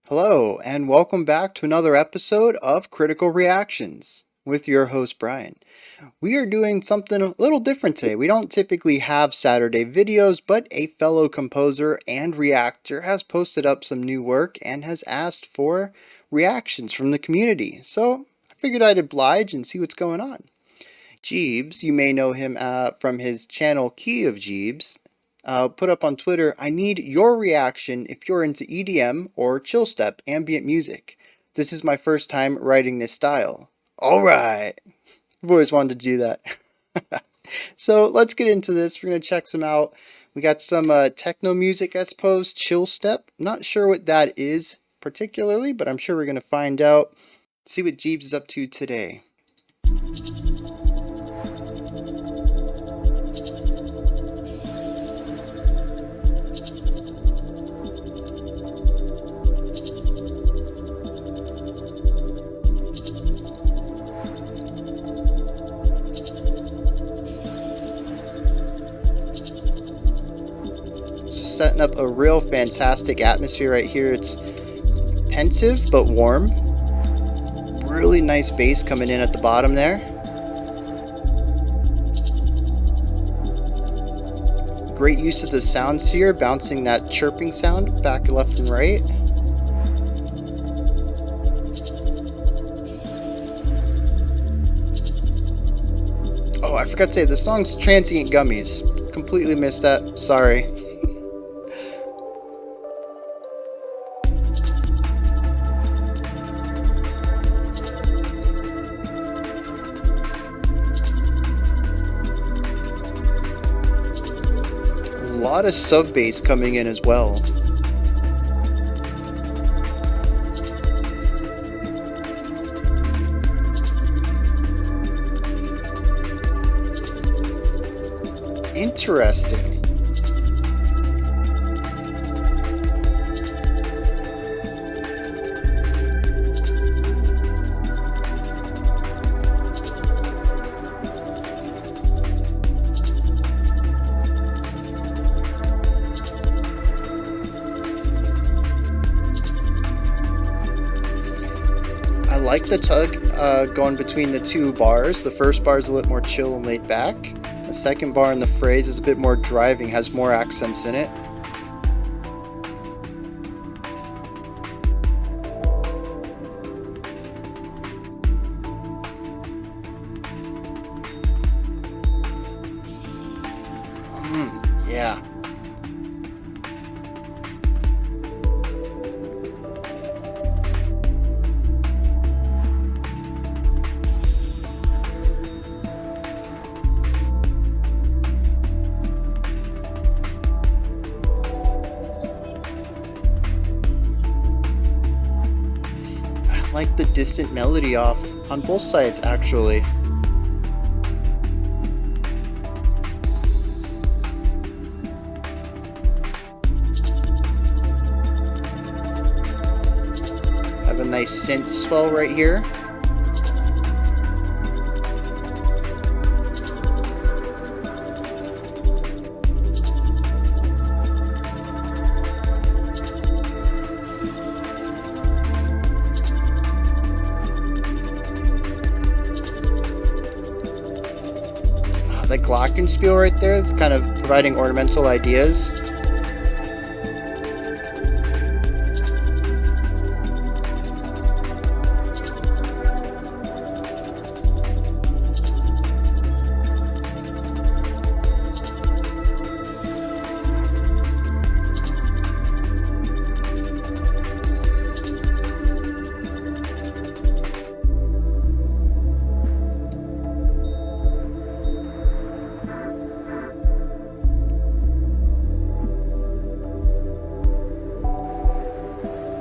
Hello, and welcome back to another episode of Critical Reactions with your host, Bryan. We are doing something a little different today. We don't typically have Saturday videos, but a fellow composer and reactor has posted up some new work and has asked for reactions from the community. So I figured I'd oblige and see what's going on. Geebz, you may know him from his channel Key of Geebz, put up on Twitter, I need your reaction if you're into EDM or chillstep ambient music. This is my first time writing this style. Alright! I've always wanted to do that. So let's get into this. We're going to check some out. We got some techno music, I suppose, chillstep. Not sure what that is particularly, but I'm sure we're going to find out. See what Geebz is up to today. Setting up a real fantastic atmosphere right here. It's pensive but warm. Really nice bass coming in at the bottom there. Great use of the sound sphere, bouncing that chirping sound back left and right. Oh, I forgot to say, the song's Transient Gummies. Completely missed that. Sorry. A lot of sub bass coming in as well. Interesting. I like the tug going between the two bars. The first bar is a little more chill and laid back. The second bar in the phrase is a bit more driving, has more accents in it. Yeah. Like the distant melody off on both sides actually. Have a nice synth swell right here. The glockenspiel right there, it's kind of providing ornamental ideas.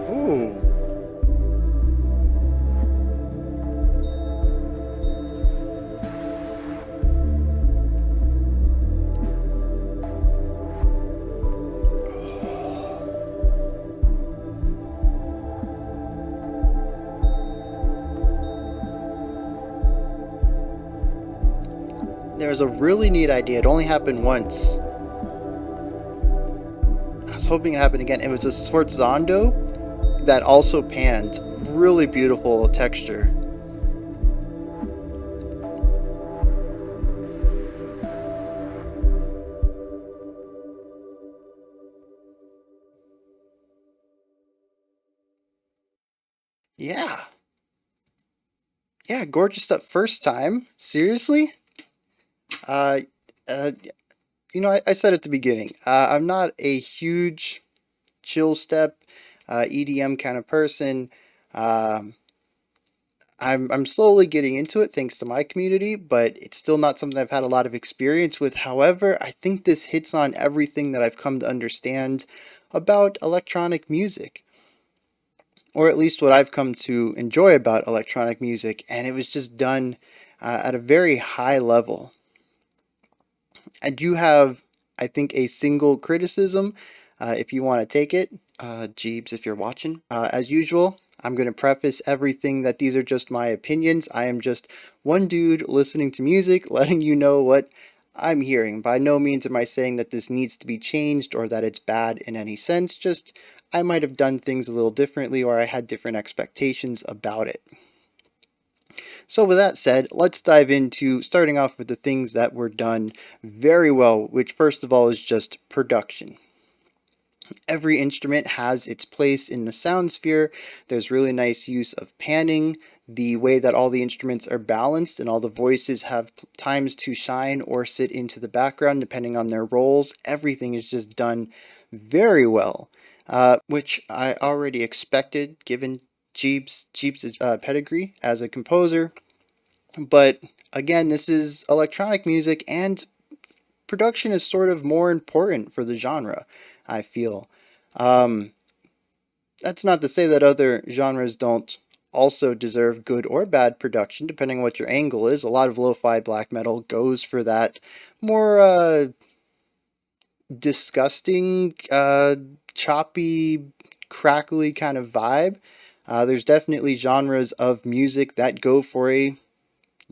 Ooh. There's a really neat idea. It only happened once. I was hoping it happened again. It was a Sforzando that also pans. Really beautiful texture. Yeah. Yeah, gorgeous stuff. First time? Seriously? Uh, uh, I said at the beginning, I'm not a huge chill step, EDM kind of person. Um, I'm slowly getting into it thanks to my community, but it's still not something I've had a lot of experience with. However, I think this hits on everything that I've come to understand about electronic music, or at least what I've come to enjoy about electronic music, and it was just done at a very high level. I do have, I think, a single criticism, if you want to take it, Geebz, if you're watching. As usual, I'm going to preface everything that these are just my opinions. I am just one dude listening to music, letting you know what I'm hearing. By no means am I saying that this needs to be changed or that it's bad in any sense, just I might have done things a little differently or I had different expectations about it. So with that said, let's dive into starting off with the things that were done very well, which first of all is just production. Every instrument has its place in the sound sphere. There's really nice use of panning, the way that all the instruments are balanced and all the voices have times to shine or sit into the background depending on their roles. Everything is just done very well, which I already expected given Geebz's pedigree as a composer. But again, this is electronic music, and production is sort of more important for the genre, I feel. Um, that's not to say that other genres don't also deserve good or bad production, depending on what your angle is. A lot of lo-fi black metal goes for that more disgusting, choppy, crackly kind of vibe. There's definitely genres of music that go for a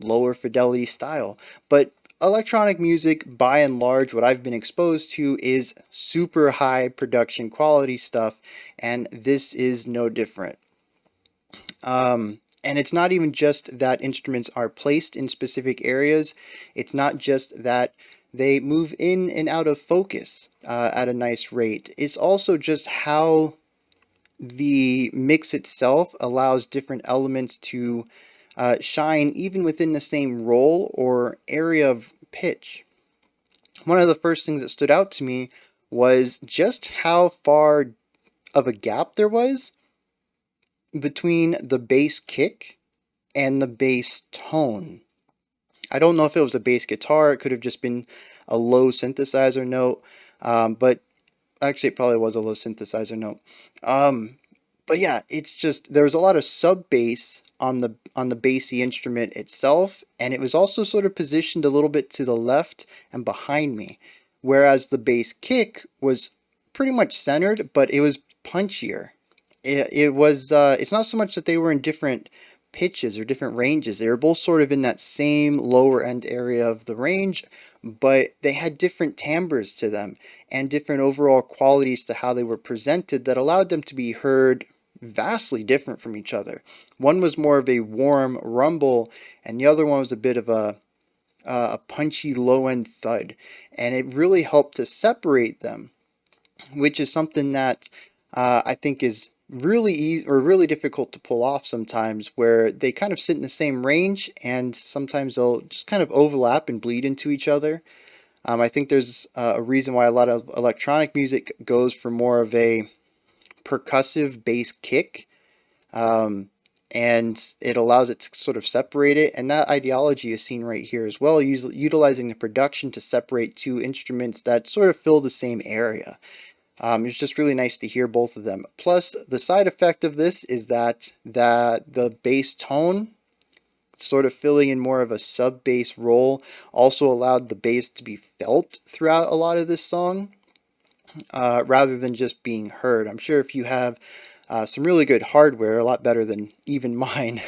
lower fidelity style. But electronic music, by and large, what I've been exposed to is super high production quality stuff, and this is no different. And it's not even just that instruments are placed in specific areas, it's not just that they move in and out of focus at a nice rate. It's also just how the mix itself allows different elements to shine even within the same role or area of pitch. One of the first things that stood out to me was just how far of a gap there was between the bass kick and the bass tone. I don't know if it was a bass guitar, it could have just been a low synthesizer note, but actually it probably was a low synthesizer note. Um, but yeah, it's just there was a lot of sub bass on the bassy instrument itself, and it was also sort of positioned a little bit to the left and behind me, whereas the bass kick was pretty much centered, but it was punchier. It was it's not so much that they were in different pitches or different ranges. They were both sort of in that same lower end area of the range, but they had different timbres to them and different overall qualities to how they were presented that allowed them to be heard vastly different from each other. One was more of a warm rumble, and the other one was a bit of a punchy low end thud, and it really helped to separate them, which is something that I think is really easy or really difficult to pull off sometimes, where they kind of sit in the same range and sometimes they'll just kind of overlap and bleed into each other. I think there's a reason why a lot of electronic music goes for more of a percussive bass kick, um, and it allows it to sort of separate it. And that ideology is seen right here as well, utilizing the production to separate two instruments that sort of fill the same area. It's just really nice to hear both of them. Plus, the side effect of this is that the bass tone, sort of filling in more of a sub bass role, also allowed the bass to be felt throughout a lot of this song, rather than just being heard. I'm sure if you have some really good hardware, a lot better than even mine,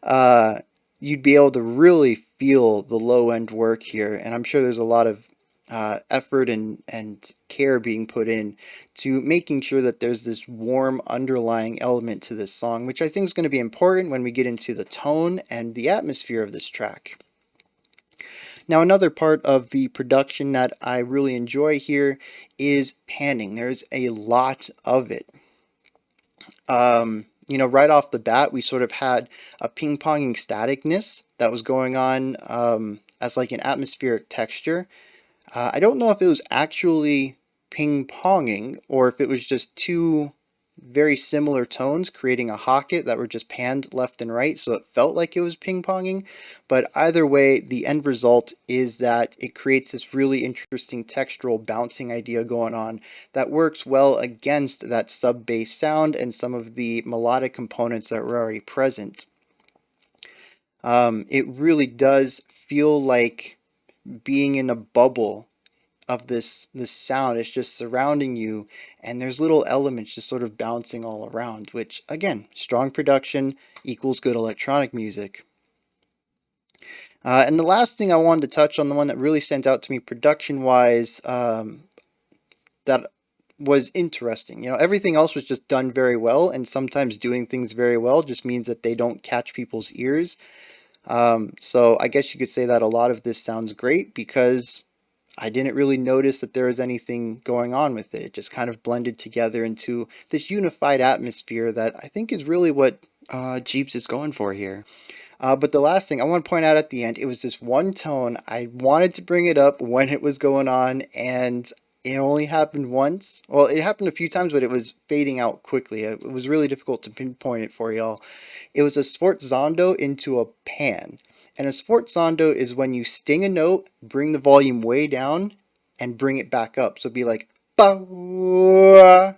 uh, you'd be able to really feel the low end work here. And I'm sure there's a lot of effort and care being put in to making sure that there's this warm underlying element to this song, which I think is going to be important when we get into the tone and the atmosphere of this track. Now, another part of the production that I really enjoy here is panning. There's a lot of it. Right off the bat, we sort of had a ping-ponging staticness that was going on as like an atmospheric texture. I don't know if it was actually ping-ponging or if it was just two very similar tones creating a hocket that were just panned left and right, so it felt like it was ping-ponging. But either way, the end result is that it creates this really interesting textural bouncing idea going on that works well against that sub-bass sound and some of the melodic components that were already present. It really does feel like being in a bubble of this sound. It's just surrounding you, and there's little elements just sort of bouncing all around, which again, strong production equals good electronic music. And the last thing I wanted to touch on, the one that really stands out to me production wise, that was interesting. Everything else was just done very well, and sometimes doing things very well just means that they don't catch people's ears. So I guess you could say that a lot of this sounds great because I didn't really notice that there was anything going on with it. It just kind of blended together into this unified atmosphere that I think is really what Geebz is going for here. But the last thing I want to point out at the end, it was this one tone. I wanted to bring it up when it was going on, and it only happened once. Well, it happened a few times, but it was fading out quickly. It was really difficult to pinpoint it for y'all. It was a Sforzando into a pan. And a Sforzando is when you sting a note, bring the volume way down, and bring it back up. So it'd be like, ba,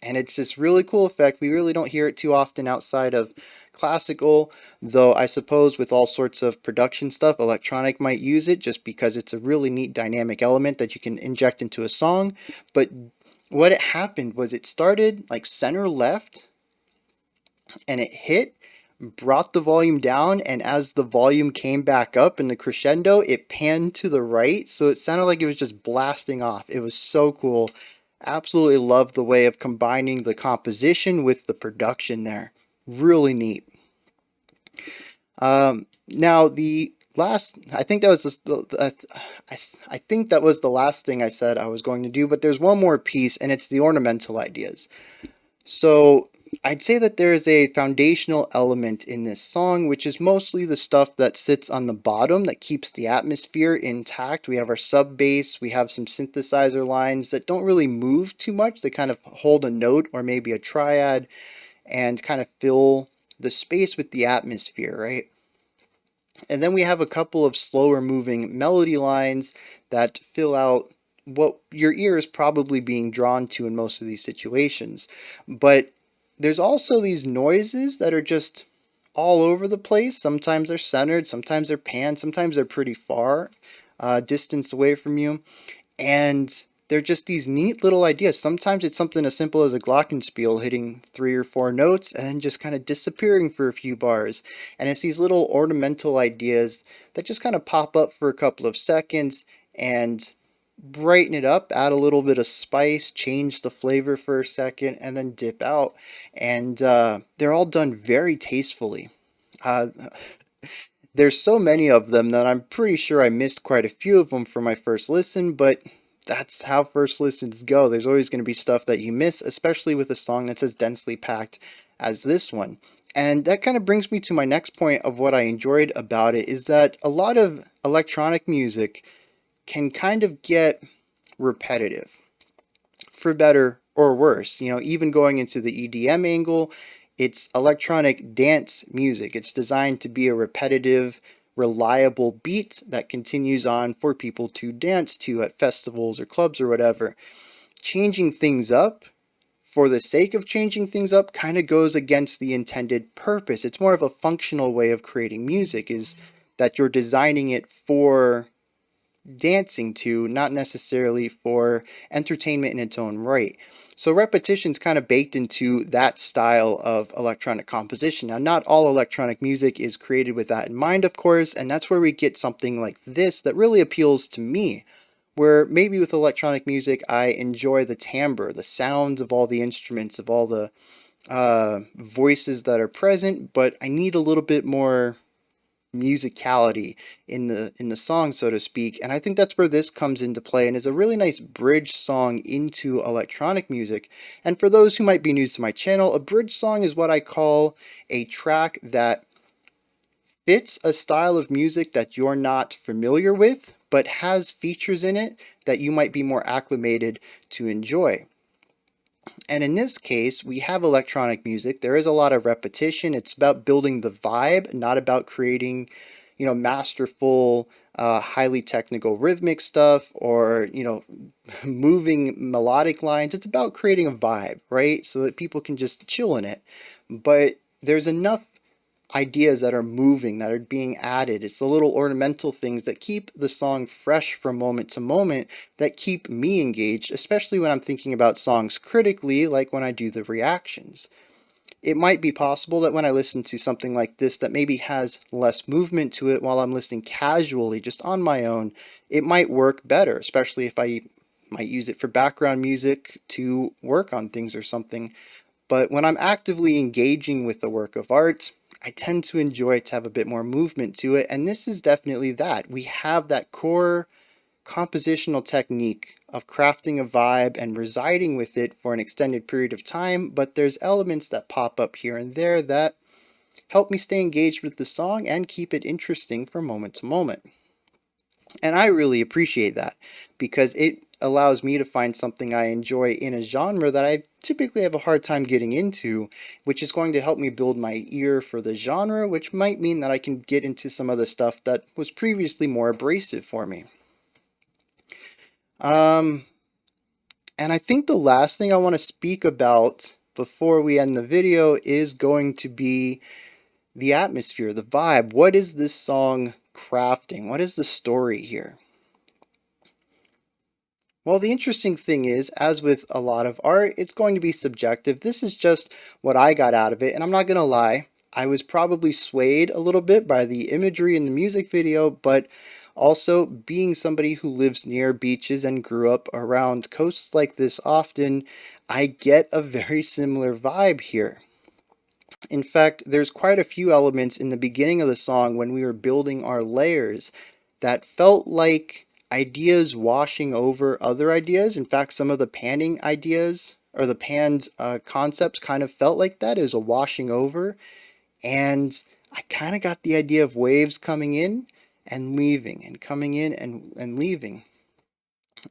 and it's this really cool effect. We really don't hear it too often outside of classical, though I suppose with all sorts of production stuff, electronic might use it just because it's a really neat dynamic element that you can inject into a song. But what it happened was it started like center left, and it hit, brought the volume down, and as the volume came back up in the crescendo, it panned to the right, so it sounded like it was just blasting off. It was so cool. Absolutely loved the way of combining the composition with the production there. Really neat. Now the last, I think that was I think that was the last thing I said I was going to do, but there's one more piece, and it's the ornamental ideas. So I'd say that there is a foundational element in this song, which is mostly the stuff that sits on the bottom that keeps the atmosphere intact. We have our sub bass, we have some synthesizer lines that don't really move too much. They kind of hold a note or maybe a triad and kind of fill the space with the atmosphere, right? And then we have a couple of slower moving melody lines that fill out what your ear is probably being drawn to in most of these situations. But there's also these noises that are just all over the place. Sometimes they're centered, sometimes they're panned, sometimes they're pretty far distance away from you. And they're just these neat little ideas. Sometimes it's something as simple as a glockenspiel hitting 3 or 4 notes and then just kind of disappearing for a few bars. And it's these little ornamental ideas that just kind of pop up for a couple of seconds and brighten it up, add a little bit of spice, change the flavor for a second, and then dip out. And they're all done very tastefully. There's so many of them that I'm pretty sure I missed quite a few of them for my first listen, but that's how first listens go. There's always going to be stuff that you miss, especially with a song that's as densely packed as this one. And that kind of brings me to my next point of what I enjoyed about it, is that a lot of electronic music can kind of get repetitive, for better or worse. Even going into the EDM angle, it's electronic dance music. It's designed to be a repetitive, reliable beat that continues on for people to dance to at festivals or clubs or whatever. Changing things up for the sake of changing things up kind of goes against the intended purpose. It's more of a functional way of creating music, is that you're designing it for dancing to, not necessarily for entertainment in its own right. So repetition's kind of baked into that style of electronic composition. Now, not all electronic music is created with that in mind, of course, and that's where we get something like this that really appeals to me. where maybe with electronic music, I enjoy the timbre, the sounds of all the instruments, of all the voices that are present, but I need a little bit more musicality in the song, so to speak. And I think that's where this comes into play and is a really nice bridge song into electronic music. And for those who might be new to my channel, a bridge song is what I call a track that fits a style of music that you're not familiar with, but has features in it that you might be more acclimated to enjoy. And in this case, we have electronic music. There is a lot of repetition. It's about building the vibe, not about creating, masterful, highly technical rhythmic stuff or, moving melodic lines. It's about creating a vibe, right? So that people can just chill in it. But there's enough ideas that are moving, that are being added. It's the little ornamental things that keep the song fresh from moment to moment, that keep me engaged, especially when I'm thinking about songs critically, like when I do the reactions. It might be possible that when I listen to something like this that maybe has less movement to it while I'm listening casually, just on my own, it might work better, especially if I might use it for background music to work on things or something. But when I'm actively engaging with the work of art, I tend to enjoy it to have a bit more movement to it, and this is definitely that. We have that core compositional technique of crafting a vibe and residing with it for an extended period of time, but there's elements that pop up here and there that help me stay engaged with the song and keep it interesting from moment to moment. And I really appreciate that because it allows me to find something I enjoy in a genre that I typically have a hard time getting into, which is going to help me build my ear for the genre, which might mean that I can get into some other stuff that was previously more abrasive for me. And I think the last thing I want to speak about before we end the video is going to be the atmosphere, the vibe. What is this song crafting? What is the story here? Well, the interesting thing is, as with a lot of art, it's going to be subjective. This is just what I got out of it, and I'm not going to lie. I was probably swayed a little bit by the imagery in the music video, but also being somebody who lives near beaches and grew up around coasts like this often, I get a very similar vibe here. In fact, there's quite a few elements in the beginning of the song when we were building our layers that felt like ideas washing over other ideas. In fact, some of the panning ideas or the panned concepts kind of felt like that. It was a washing over. And I kind of got the idea of waves coming in and leaving and coming in and leaving.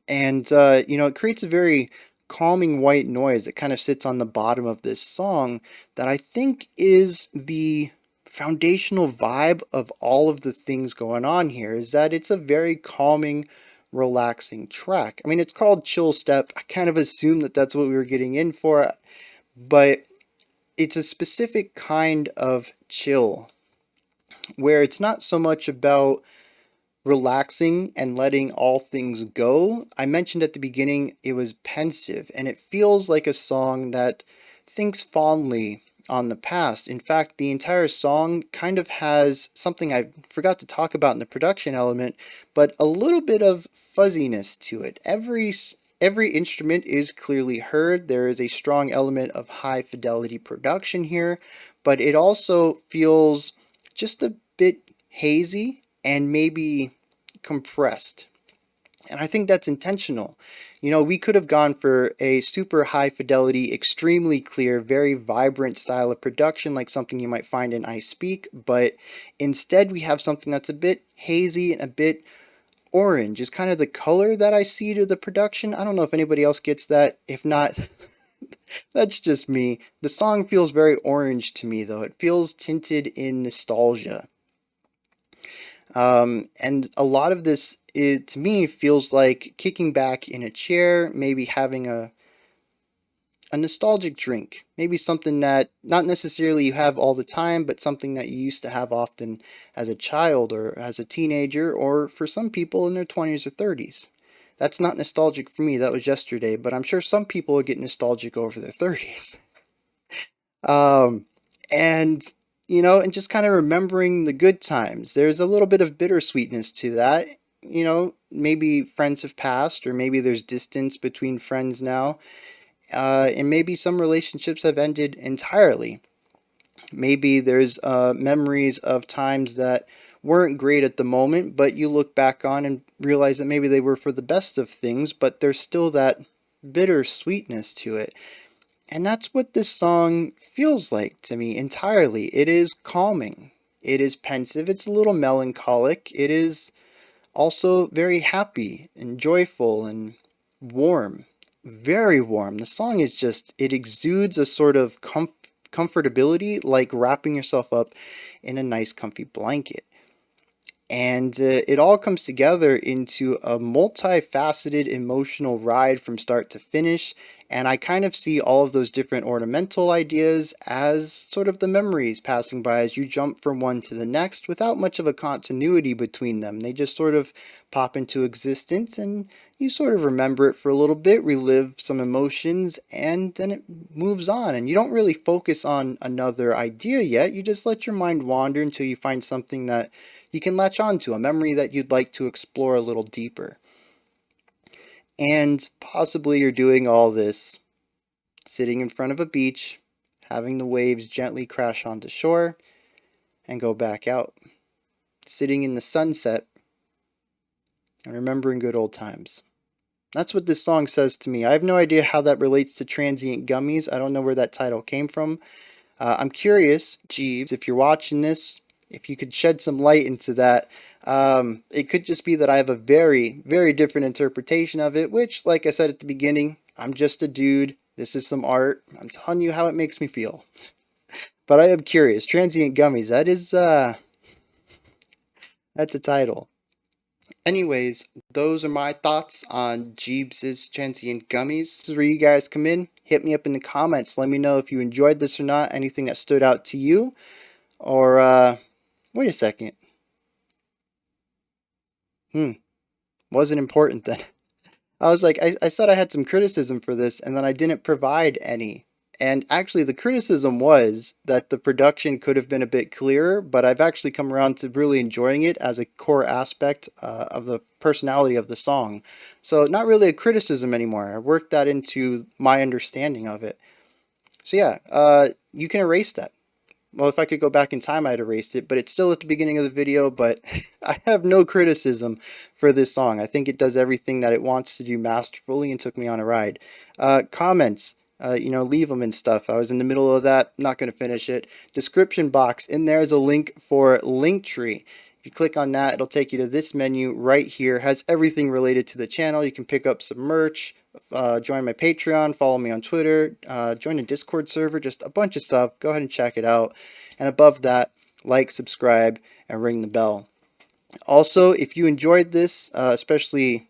And, it creates a very calming white noise that kind of sits on the bottom of this song that I think is the foundational vibe of all of the things going on here, is that it's a very calming, relaxing track. I mean, it's called Chillstep. I kind of assumed that that's what we were getting in for, but it's a specific kind of chill where it's not so much about relaxing and letting all things go. I mentioned at the beginning it was pensive, and it feels like a song that thinks fondly on the past. In fact, the entire song kind of has something I forgot to talk about in the production element, but a little bit of fuzziness to it. Every instrument is clearly heard. There is a strong element of high fidelity production here, but it also feels just a bit hazy and maybe compressed. And I think that's intentional. We could have gone for a super high fidelity, extremely clear, very vibrant style of production like something you might find in I Speak, but instead we have something that's a bit hazy and a bit orange is kind of the color that I see to the production. I don't know if anybody else gets that. If not, that's just me. The song feels very orange to me though. It feels tinted in nostalgia. And a lot of this, to me, feels like kicking back in a chair, maybe having a nostalgic drink, maybe something that not necessarily you have all the time, but something that you used to have often as a child or as a teenager, or for some people in their 20s or 30s. That's not nostalgic for me. That was yesterday, but I'm sure some people will get nostalgic over their 30s. Um, and and just kind of remembering the good times. There's a little bit of bittersweetness to that. maybe friends have passed, or maybe there's distance between friends now, and maybe some relationships have ended entirely. Maybe there's memories of times that weren't great at the moment, but you look back on and realize that maybe they were for the best of things, but there's still that bitter sweetness to it. And that's what this song feels like to me entirely. It is calming. It is pensive. It's a little melancholic. It is also very happy and joyful and warm. Very warm. The song is just, it exudes a sort of comfortability, like wrapping yourself up in a nice comfy blanket. And it all comes together into a multifaceted emotional ride from start to finish. And I kind of see all of those different ornamental ideas as sort of the memories passing by as you jump from one to the next without much of a continuity between them. They just sort of pop into existence and you sort of remember it for a little bit, relive some emotions, and then it moves on. And you don't really focus on another idea yet. You just let your mind wander until you find something that you can latch on to, a memory that you'd like to explore a little deeper. And possibly you're doing all this sitting in front of a beach, having the waves gently crash onto shore and go back out, sitting in the sunset and remembering good old times. That's what this song says to me. I have no idea how that relates to Transient Gummies. I don't know where that title came from. I'm curious, Geebz, if you're watching this, if you could shed some light into that. It could just be that I have a very, very different interpretation of it, which, like I said at the beginning, I'm just a dude. This is some art. I'm telling you how it makes me feel. But I am curious. Transient Gummies, that's a title. Anyways, those are my thoughts on Geebz' Transient Gummies. This is where you guys come in. Hit me up in the comments. Let me know if you enjoyed this or not. Anything that stood out to you. Or, wait a second. Wasn't important then. I was like, I said I had some criticism for this, and then I didn't provide any. And actually, the criticism was that the production could have been a bit clearer, but I've actually come around to really enjoying it as a core aspect of the personality of the song. So not really a criticism anymore. I worked that into my understanding of it. So yeah, you can erase that. Well, if I could go back in time, I'd erased it, but it's still at the beginning of the video, but I have no criticism for this song. I think it does everything that it wants to do masterfully and took me on a ride. Comments, leave them and stuff. I was in the middle of that, not going to finish it. Description box, in there is a link for Linktree. If you click on that, it'll take you to this menu right here. It has everything related to the channel. You can pick up some merch, join my Patreon, follow me on Twitter, join a Discord server, just a bunch of stuff. Go ahead and check it out. And above that, like, subscribe, and ring the bell. Also, if you enjoyed this, especially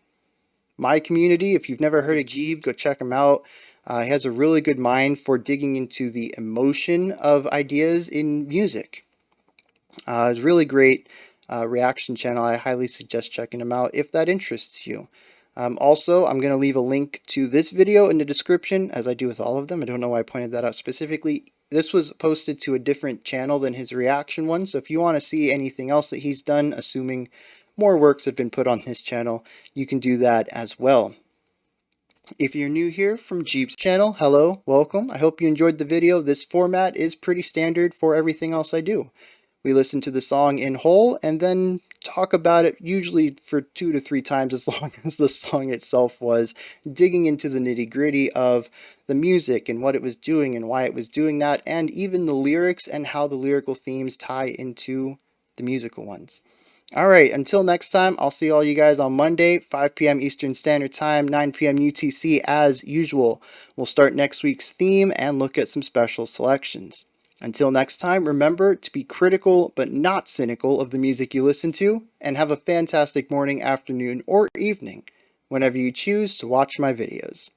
my community, if you've never heard of Geebz, go check him out. He has a really good mind for digging into the emotion of ideas in music. It's really great reaction channel. I highly suggest checking him out if that interests you. Also, I'm going to leave a link to this video in the description, as I do with all of them. I don't know why I pointed that out specifically. This was posted to a different channel than his reaction one, so if you want to see anything else that he's done, assuming more works have been put on his channel, you can do that as well. If you're new here from Geebz channel, hello, welcome. I hope you enjoyed the video. This format is pretty standard for everything else I do. We listen to the song in whole and then talk about it usually for 2 to 3 times as long as the song itself was, digging into the nitty-gritty of the music and what it was doing and why it was doing that, and even the lyrics and how the lyrical themes tie into the musical ones. Alright, until next time, I'll see all you guys on Monday, 5 p.m. Eastern Standard Time, 9 p.m. UTC as usual. We'll start next week's theme and look at some special selections. Until next time, remember to be critical but not cynical of the music you listen to, and have a fantastic morning, afternoon, or evening whenever you choose to watch my videos.